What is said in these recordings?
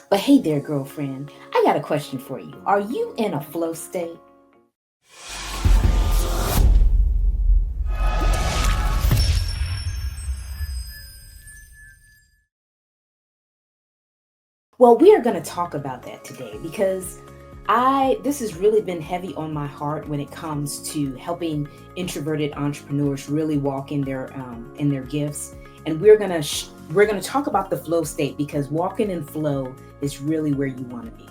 But hey there, girlfriend, I got a question for you. Are you in a flow state? Well, we are going to talk about that today because this has really been heavy on my heart when it comes to helping introverted entrepreneurs really walk in their gifts. And we're going to talk about the flow state because walking in flow is really where you want to be.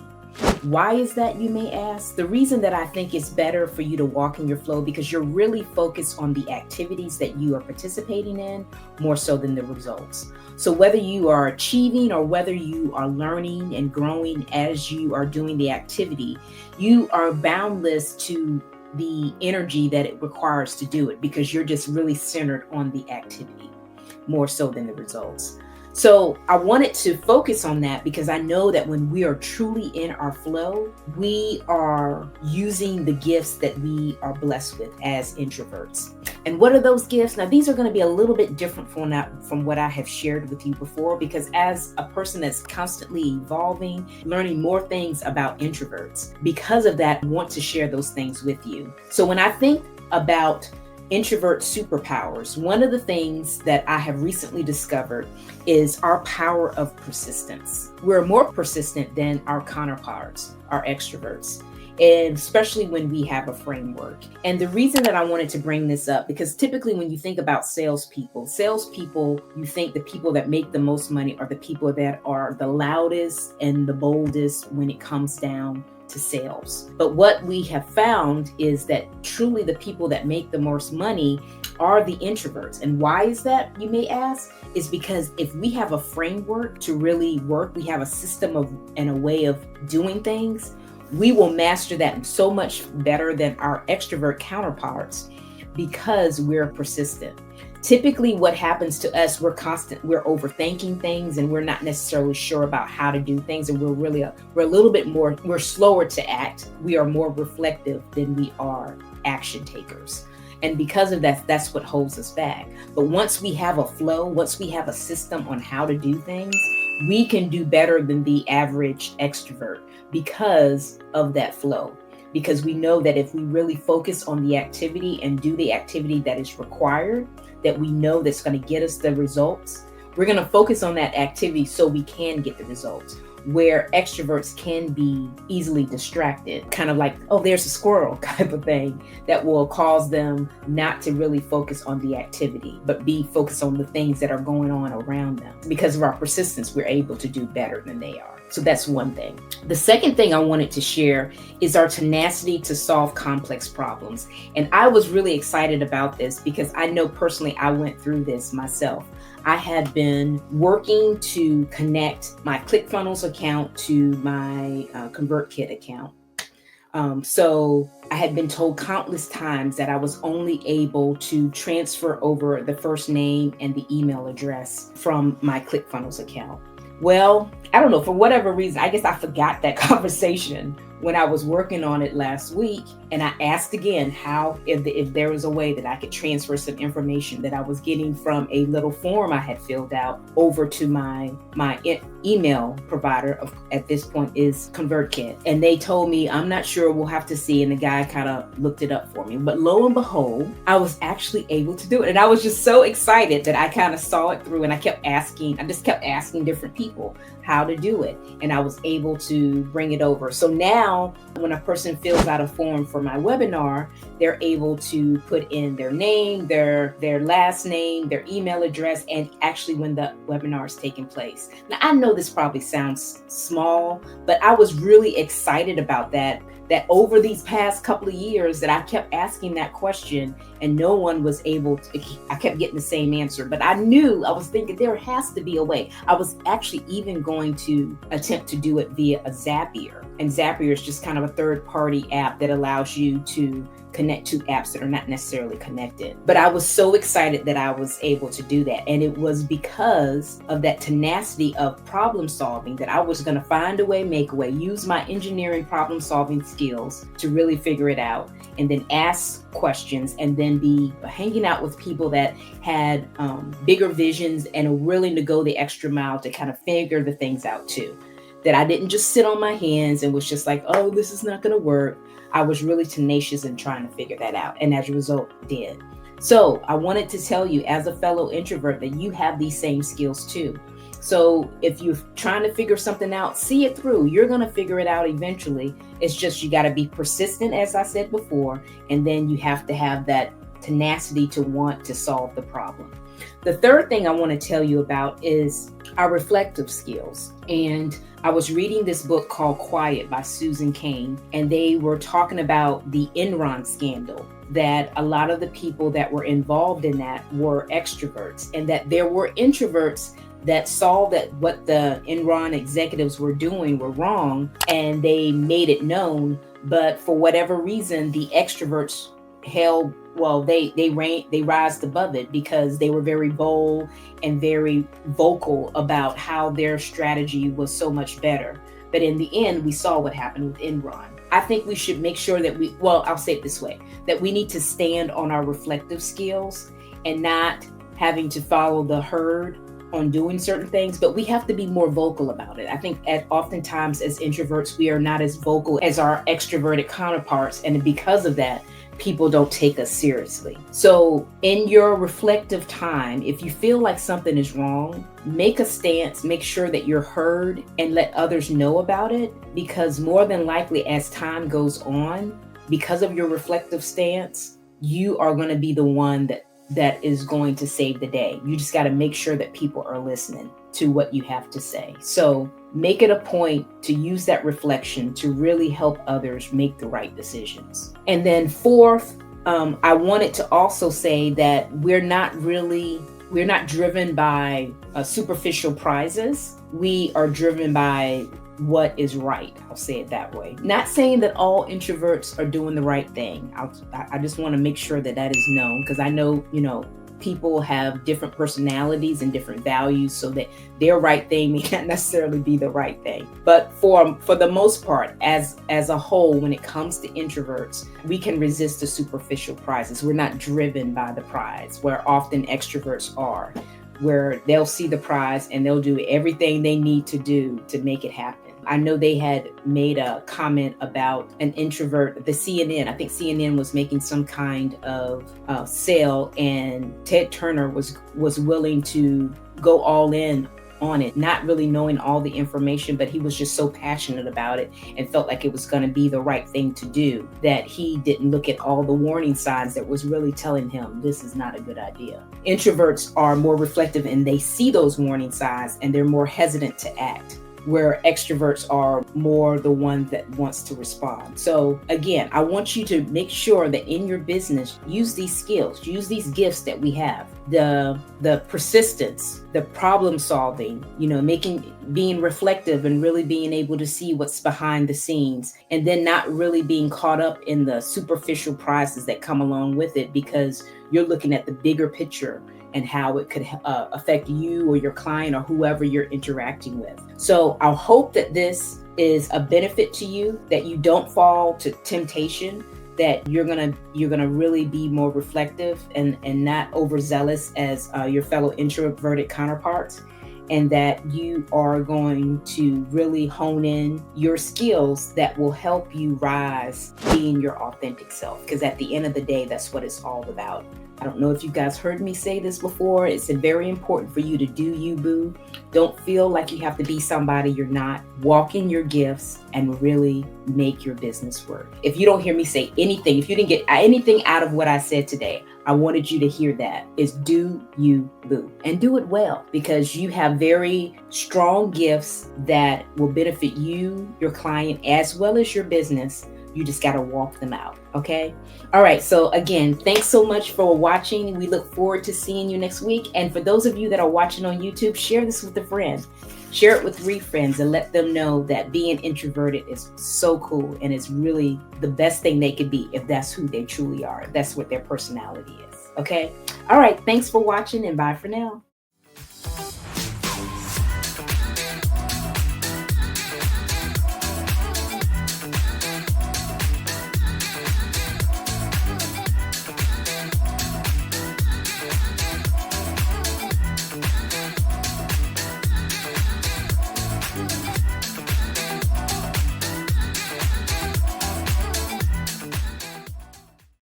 Why is that, you may ask? The reason that I think it's better for you to walk in your flow because you're really focused on the activities that you are participating in more so than the results. So whether you are achieving or whether you are learning and growing as you are doing the activity, you are boundless to the energy that it requires to do it because you're just really centered on the activity more so than the results. So I wanted to focus on that because I know that when we are truly in our flow, we are using the gifts that we are blessed with as introverts. And what are those gifts? Now, these are going to be a little bit different from what I have shared with you before, because as a person that's constantly evolving, learning more things about introverts, because of that, I want to share those things with you. So when I think about introvert superpowers, one of the things that I have recently discovered is our power of persistence. We're more persistent than our counterparts, our extroverts, and especially when we have a framework. And the reason that I wanted to bring this up, because typically when you think about salespeople, you think the people that make the most money are the people that are the loudest and the boldest when it comes down to sales. But what we have found is that truly the people that make the most money are the introverts. And why is that, you may ask? Is because if we have a framework to really work, we have a system and a way of doing things, we will master that so much better than our extrovert counterparts because we're persistent. Typically what happens to us, we're overthinking things and we're not necessarily sure about how to do things. And we're slower to act. We are more reflective than we are action takers. And because of that, that's what holds us back. But once we have a flow, once we have a system on how to do things, we can do better than the average extrovert because of that flow. Because we know that if we really focus on the activity and do the activity that is required, that we know that's going to get us the results, we're going to focus on that activity so we can get the results. Where extroverts can be easily distracted, kind of like, oh, there's a squirrel type of thing that will cause them not to really focus on the activity, but be focused on the things that are going on around them. Because of our persistence, we're able to do better than they are. So that's one thing. The second thing I wanted to share is our tenacity to solve complex problems. And I was really excited about this because I know personally I went through this myself. I had been working to connect my ClickFunnels account to my ConvertKit account. So I had been told countless times that I was only able to transfer over the first name and the email address from my ClickFunnels account. Well, I don't know, for whatever reason, I guess I forgot that conversation when I was working on it last week. And I asked again if there was a way that I could transfer some information that I was getting from a little form I had filled out over to my email provider at this point is ConvertKit. And they told me, I'm not sure, we'll have to see. And the guy kind of looked it up for me. But lo and behold, I was actually able to do it. And I was just so excited that I kind of saw it through. And I just kept asking different people how to do it. And I was able to bring it over. So now when a person fills out a form for my webinar, they're able to put in their name, their last name, their email address, and actually when the webinar is taking place. Now, I know this probably sounds small, but I was really excited about that over these past couple of years that I kept asking that question and no one was able to, I kept getting the same answer, but I was thinking there has to be a way. I was actually even going to attempt to do it via a Zapier. And Zapier is just kind of a third-party app that allows you to connect to apps that are not necessarily connected. But I was so excited that I was able to do that. And it was because of that tenacity of problem solving that I was going to find a way, make a way, use my engineering problem solving skills to really figure it out, and then ask questions, and then be hanging out with people that had bigger visions and are willing to go the extra mile to kind of figure the things out too. that I didn't just sit on my hands and was just like, oh, this is not going to work. I was really tenacious in trying to figure that out. And as a result, did. So I wanted to tell you, as a fellow introvert, that you have these same skills too. So if you're trying to figure something out, see it through. You're going to figure it out eventually. It's just you got to be persistent, as I said before, and then you have to have that tenacity to want to solve the problem. The third thing I want to tell you about is our reflective skills. And I was reading this book called Quiet by Susan Cain, and they were talking about the Enron scandal, that a lot of the people that were involved in that were extroverts, and that there were introverts that saw that what the Enron executives were doing were wrong, and they made it known. But for whatever reason, the extroverts they rised above it because they were very bold and very vocal about how their strategy was so much better. But in the end, we saw what happened with Enron. I think we should make sure that I'll say it this way, that we need to stand on our reflective skills and not having to follow the herd on doing certain things, but we have to be more vocal about it. I think oftentimes as introverts, we are not as vocal as our extroverted counterparts. And because of that, people don't take us seriously. So in your reflective time, if you feel like something is wrong, make a stance, make sure that you're heard, and let others know about it. Because more than likely, as time goes on, because of your reflective stance, you are going to be the one that is going to save the day. You just got to make sure that people are listening to what you have to say. So make it a point to use that reflection to really help others make the right decisions. And then fourth, I wanted to also say that we're not driven by superficial prizes. We are driven by what is right. I'll say it that way. Not saying that all introverts are doing the right thing. I just want to make sure that is known, because I know, people have different personalities and different values, so that their right thing may not necessarily be the right thing. But for the most part, as a whole, when it comes to introverts, we can resist the superficial prizes. We're not driven by the prize, where often extroverts are, where they'll see the prize and they'll do everything they need to do to make it happen. I know they had made a comment about an introvert, the CNN. I think CNN was making some kind of sale, and Ted Turner was willing to go all in on it, not really knowing all the information, but he was just so passionate about it and felt like it was going to be the right thing to do, that he didn't look at all the warning signs that was really telling him this is not a good idea. Introverts are more reflective, and they see those warning signs and they're more hesitant to act, where extroverts are more the one that wants to respond. So again, I want you to make sure that in your business, use these skills, use these gifts that we have, the persistence, the problem solving, being reflective and really being able to see what's behind the scenes, and then not really being caught up in the superficial prizes that come along with it, because you're looking at the bigger picture and how it could affect you or your client or whoever you're interacting with. So I hope that this is a benefit to you, that you don't fall to temptation, that you're gonna really be more reflective and not overzealous as your fellow introverted counterparts, and that you are going to really hone in your skills that will help you rise being your authentic self. Because at the end of the day, that's what it's all about. I don't know if you guys heard me say this before. It's very important for you to do you, boo. Don't feel like you have to be somebody you're not. Walk in your gifts and really make your business work. If you don't hear me say anything, if you didn't get anything out of what I said today, I wanted you to hear that, is do you, boo, and do it well, because you have very strong gifts that will benefit you, your client, as well as your business. You just got to walk them out. Okay. All right. So again, thanks so much for watching. We look forward to seeing you next week. And for those of you that are watching on YouTube, share this with a friend. Share it with 3 friends and let them know that being introverted is so cool, and it's really the best thing they could be if that's who they truly are. That's what their personality is. Okay. All right. Thanks for watching, and bye for now.